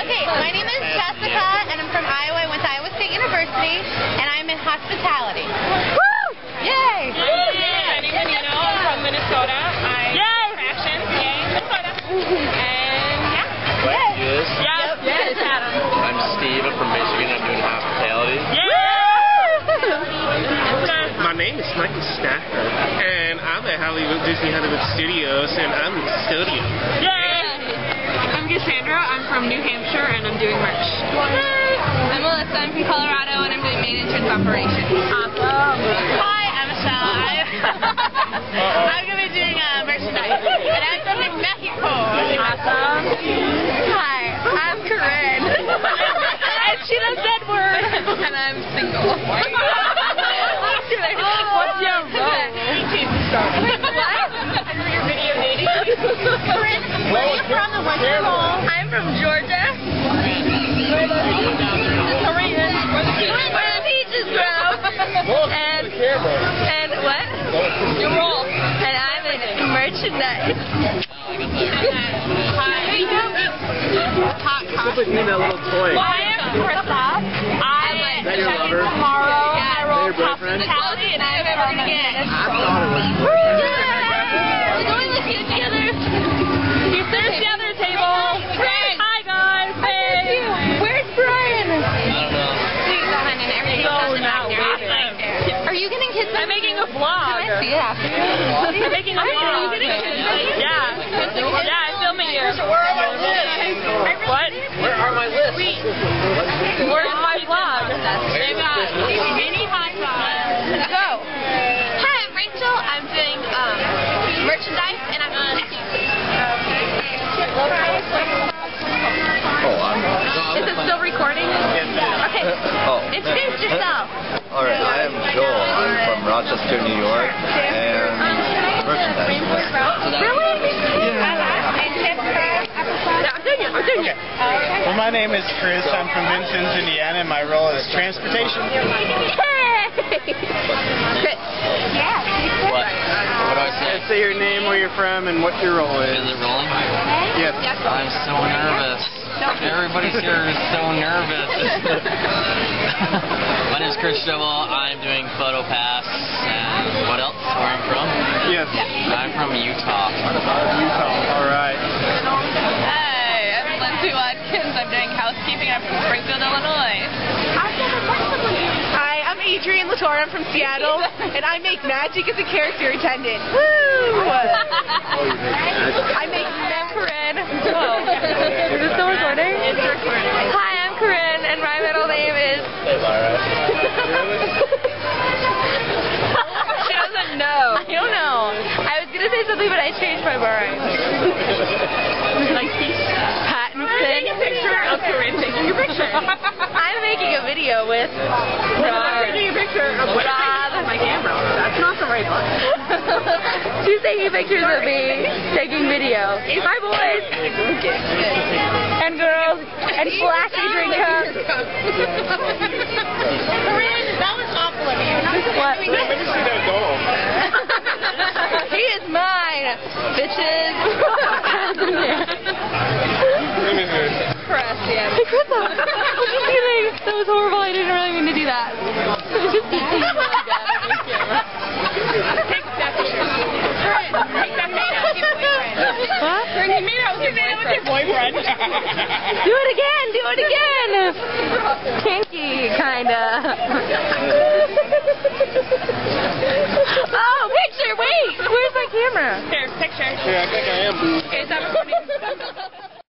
Okay, my name is Jessica, and I'm from Iowa. I went to Iowa State University, and I'm in hospitality. Woo! Yay! My name is Nino. I'm from Minnesota. I'm fashion. Yay! Minnesota. And yeah. Yes. Yes. Adam. I'm Steve. I'm from Michigan. I'm doing hospitality. My name is Michael Stafford, and I'm at Disney Hollywood Studios, and I'm in the studio. I'm Cassandra. I'm from New Hampshire, and I'm doing merch. I'm Melissa. I'm from Colorado, and I'm doing maintenance operations. Awesome. Hi, I'm Michelle. I'm going to be doing merchandise, and I'm from Mexico. Awesome. Hi, I'm Corinne. And she does that word. And I'm single. What's your role? What? Your video dating? Corinne, where are you from and what's your role? I'm from Georgia. Where the peaches grow. And what? Your role. And I'm in merchandise. It's just like me and that little toy. I am Krista. Is that your lover? Tomorrow. Is that your boyfriend? Hospitality, and I'm from again. I thought it was. We're going to see it together. There's the other table. Brian. Hi guys. Hey. Where's Brian? I don't know. Are you getting kids? I'm making a vlog. Can I see it after? I'm making a vlog. Are you getting kids? Yeah, I'm filming you. Where are my lists? What? Where are my lists? Where's my vlog? They've got mini hot dogs. Go. Hi, I'm Rachel. I'm doing merchandise, and I'm Is it still recording? Okay. Introduce yourself. Alright, I am Joel. I'm from Rochester, New York, and merchandise. Really? Okay. Well, my name is Chris. I'm from Vincennes, Indiana, and my role is transportation. Hey! Chris. What? What do I say? Say your name, where you're from, and what your role is. Is it rolling? Yes. I'm so nervous. Everybody's here is so nervous. My name is Chris Shovel. I'm doing PhotoPass. And what else? Where I'm from? Yes. I'm from Utah. Utah. All right. Hi, I'm Lindsay Watkins. I'm doing housekeeping. I'm from Springfield, Illinois. Hi, I'm Adrienne Latour. I'm from Seattle, and I make magic as a character attendant. Woo! I make Corinne. Oh. Is it still recording? It's recording. Hi, I'm Corinne, and my middle name is... Hey, Lyra. She doesn't know. I don't know. I was going to say something, but I changed my mind. Pattinson. Taking a picture of Corinne taking a picture. I'm making a video with Rob. Taking a picture of my camera. That's not the right one. She's taking pictures of me taking video. Hi, boys. And girls. And flashy drink cups. Corinne, that was awful of you. What? Let me see that doll. He is mine, bitches. Press, yeah. Hey, Chris, I'm just kidding. That was horrible. I didn't really mean to do that. Just kidding. Take that picture. Take that made out with your boyfriend. What? You made out with your boyfriend. Do it again. Do it again. Kinky, kinda. Oh, picture. Wait. Where's my camera? Here, picture. Yeah, I think I am. Okay, stop recording.